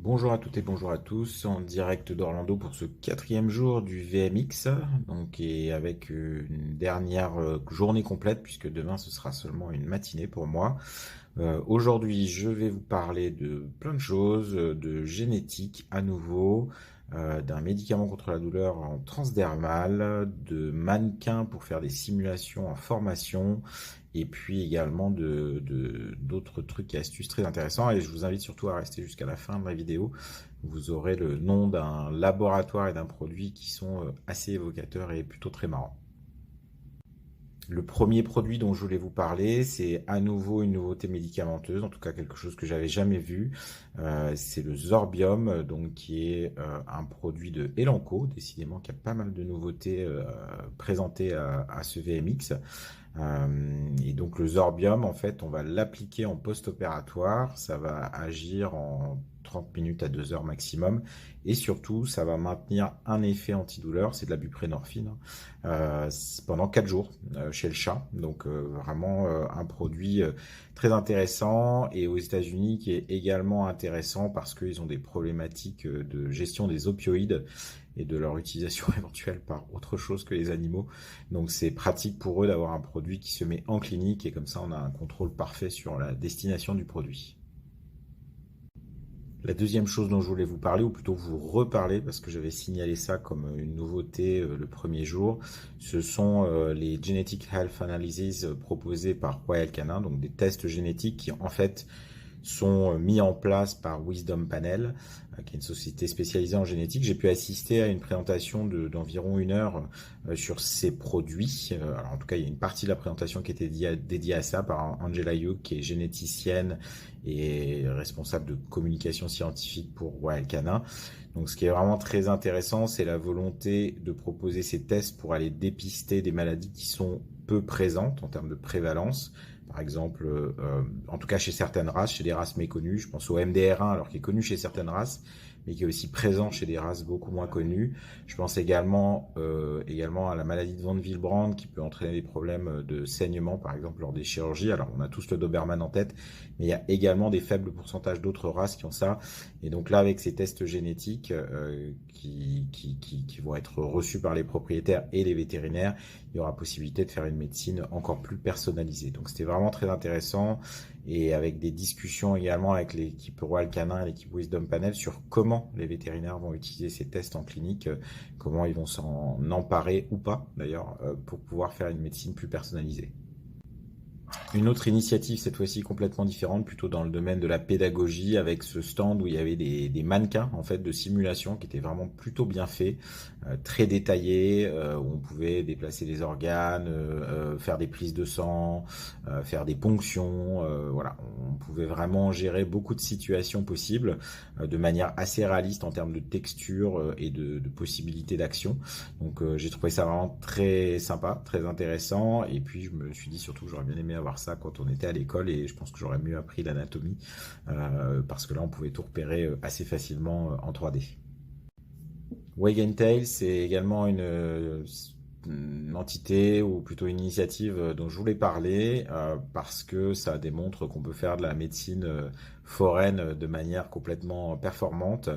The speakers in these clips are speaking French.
Bonjour à toutes et bonjour à tous, en direct d'Orlando pour ce quatrième jour du VMX, donc et avec une dernière journée complète puisque demain ce sera seulement une matinée pour moi. Aujourd'hui je vais vous parler de plein de choses, de génétique à nouveau, d'un médicament contre la douleur en transdermal, de mannequins pour faire des simulations en formation, et puis également d'autres trucs et astuces très intéressants. Et je vous invite surtout à rester jusqu'à la fin de la vidéo. Vous aurez le nom d'un laboratoire et d'un produit qui sont assez évocateurs et plutôt très marrants. Le premier produit dont je voulais vous parler, c'est à nouveau une nouveauté médicamenteuse, en tout cas quelque chose que j'avais jamais vu. C'est le Zorbium, donc qui est un produit de Elanco, décidément qu'il y a pas mal de nouveautés présentées à ce VMX. Et donc le Zorbium, en fait, on va l'appliquer en post-opératoire. Ça va agir en 30 minutes à 2 heures maximum. Et surtout, ça va maintenir un effet antidouleur, c'est de la buprenorphine, pendant 4 jours chez le chat. Donc vraiment un produit très intéressant. Et aux États-Unis, qui est également intéressant parce qu'ils ont des problématiques de gestion des opioïdes et de leur utilisation éventuelle par autre chose que les animaux. Donc c'est pratique pour eux d'avoir un produit qui se met en clinique et comme ça on a un contrôle parfait sur la destination du produit. La deuxième chose dont je voulais vous parler, ou plutôt vous reparler, parce que j'avais signalé ça comme une nouveauté le premier jour, ce sont les Genetic Health Analyses proposés par Royal Canin, donc des tests génétiques qui en fait sont mis en place par Wisdom Panel, qui est une société spécialisée en génétique. J'ai pu assister à une présentation d'environ 1 heure sur ces produits. Alors, en tout cas, il y a une partie de la présentation qui était dédiée à ça par Angela Yu, qui est généticienne et responsable de communication scientifique pour Royal Canin. Donc, ce qui est vraiment très intéressant, c'est la volonté de proposer ces tests pour aller dépister des maladies qui sont peu présentes en termes de prévalence. Par exemple, en tout cas chez certaines races, chez des races méconnues, je pense au MDR1, alors qu'il est connu chez certaines races, mais qui est aussi présent chez des races beaucoup moins connues. Je pense également à la maladie de von Willebrand, qui peut entraîner des problèmes de saignement, par exemple, lors des chirurgies. Alors, on a tous le Doberman en tête, mais il y a également des faibles pourcentages d'autres races qui ont ça. Et donc là, avec ces tests génétiques qui vont être reçus par les propriétaires et les vétérinaires, il y aura possibilité de faire une médecine encore plus personnalisée. Donc c'était vraiment très intéressant et avec des discussions également avec l'équipe Royal Canin et l'équipe Wisdom Panel sur comment les vétérinaires vont utiliser ces tests en clinique, comment ils vont s'en emparer ou pas d'ailleurs pour pouvoir faire une médecine plus personnalisée. Une autre initiative, cette fois-ci complètement différente, plutôt dans le domaine de la pédagogie, avec ce stand où il y avait des mannequins en fait de simulation qui étaient vraiment plutôt bien faits, très détaillés, où on pouvait déplacer les organes, faire des prises de sang, faire des ponctions, voilà, on pouvait vraiment gérer beaucoup de situations possibles de manière assez réaliste en termes de texture et de possibilités d'action. Donc j'ai trouvé ça vraiment très sympa, très intéressant, et puis je me suis dit surtout que j'aurais bien aimé avoir ça quand on était à l'école et je pense que j'aurais mieux appris l'anatomie parce que là on pouvait tout repérer assez facilement en 3D. Wag Tail, c'est également une entité ou plutôt une initiative dont je voulais parler parce que ça démontre qu'on peut faire de la médecine foraine de manière complètement performante.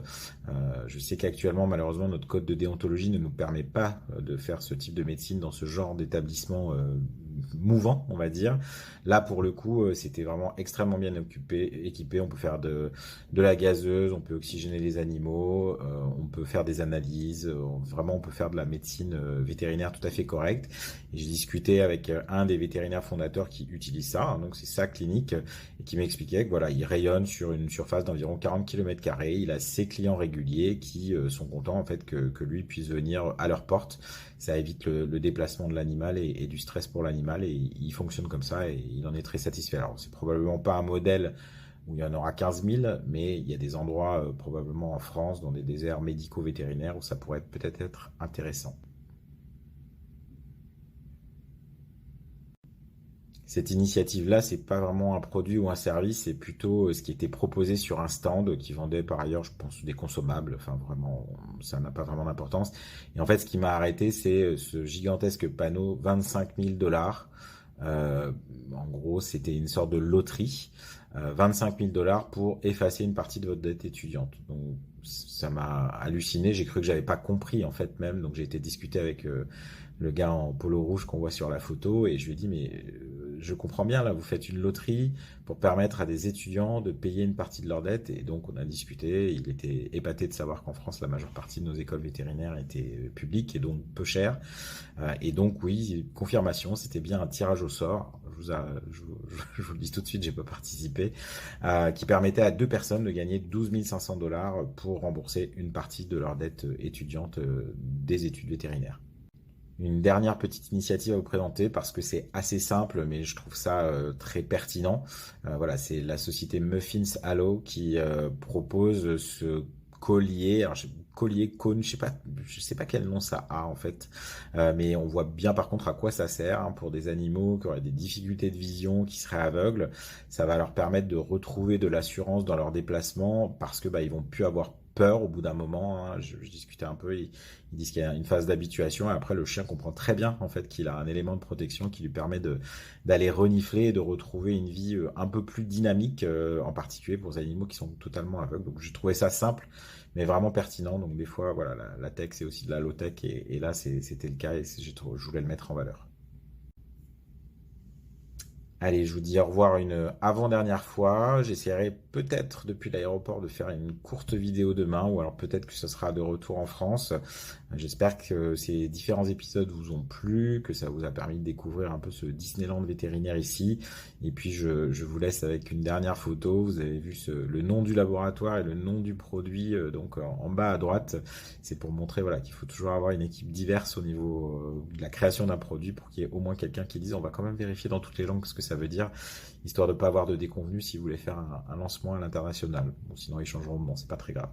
Je sais qu'actuellement, malheureusement, notre code de déontologie ne nous permet pas de faire ce type de médecine dans ce genre d'établissement mouvant, on va dire. Là, pour le coup, c'était vraiment extrêmement bien équipé. On peut faire de la gazeuse, on peut oxygéner les animaux, on peut faire des analyses. Vraiment, on peut faire de la médecine vétérinaire tout à fait correcte. Et j'ai discuté avec un des vétérinaires fondateurs qui utilise ça, hein, donc c'est sa clinique, et qui m'expliquait que voilà, il rayonne sur une surface d'environ 40 km². Il a ses clients réguliers qui sont contents en fait que lui puisse venir à leur porte. Ça évite le déplacement de l'animal et du stress pour l'animal et il fonctionne comme ça et il en est très satisfait. Alors c'est probablement pas un modèle où il y en aura 15 000, mais il y a des endroits probablement en France, dans des déserts médico-vétérinaires où ça pourrait peut-être être intéressant. Cette initiative-là, c'est pas vraiment un produit ou un service, c'est plutôt ce qui était proposé sur un stand qui vendait par ailleurs, je pense, des consommables. Enfin, vraiment, ça n'a pas vraiment d'importance. Et en fait, ce qui m'a arrêté, c'est ce gigantesque panneau, 25 000 $. En gros, c'était une sorte de loterie 25 000 $ pour effacer une partie de votre dette étudiante. Donc ça m'a halluciné, j'ai cru que j'avais pas compris en fait même, donc j'ai été discuter avec le gars en polo rouge qu'on voit sur la photo et je lui ai dit mais je comprends bien là, vous faites une loterie pour permettre à des étudiants de payer une partie de leur dette et donc on a discuté, il était épaté de savoir qu'en France la majeure partie de nos écoles vétérinaires étaient publiques et donc peu chères. Et donc oui, confirmation, c'était bien un tirage au sort. Je vous le dis tout de suite, j'ai pas participé, qui permettait à 2 personnes de gagner 12 500 $ pour rembourser une partie de leur dette étudiante des études vétérinaires. Une dernière petite initiative à vous présenter parce que c'est assez simple, mais je trouve ça très pertinent. Voilà, c'est la société Muffins Halo qui propose ce collier. Alors, collier cône, je sais pas quel nom ça a en fait, mais on voit bien par contre à quoi ça sert hein, pour des animaux qui auraient des difficultés de vision, qui seraient aveugles. Ça va leur permettre de retrouver de l'assurance dans leurs déplacements parce que bah ils vont plus avoir peur au bout d'un moment. Hein. Je discutais un peu. Ils disent qu'il y a une phase d'habituation et après le chien comprend très bien en fait qu'il a un élément de protection qui lui permet d'aller renifler et de retrouver une vie un peu plus dynamique, en particulier pour les animaux qui sont totalement aveugles. Donc j'ai trouvé ça simple mais vraiment pertinent. Donc des fois voilà la tech c'est aussi de la low tech et là c'était le cas et je voulais le mettre en valeur. Allez, je vous dis au revoir une avant-dernière fois. J'essaierai peut-être depuis l'aéroport de faire une courte vidéo demain, ou alors peut-être que ce sera de retour en France. J'espère que ces différents épisodes vous ont plu, que ça vous a permis de découvrir un peu ce Disneyland vétérinaire ici. Et puis je vous laisse avec une dernière photo. Vous avez vu le nom du laboratoire et le nom du produit donc en bas à droite. C'est pour montrer voilà, qu'il faut toujours avoir une équipe diverse au niveau de la création d'un produit pour qu'il y ait au moins quelqu'un qui dise on va quand même vérifier dans toutes les langues ce que ça veut dire, histoire de ne pas avoir de déconvenus si vous voulez faire un lancement à l'international. Bon, sinon ils changeront de nom, c'est pas très grave.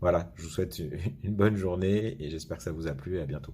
Voilà, je vous souhaite une bonne journée et j'espère que ça vous a plu et à bientôt.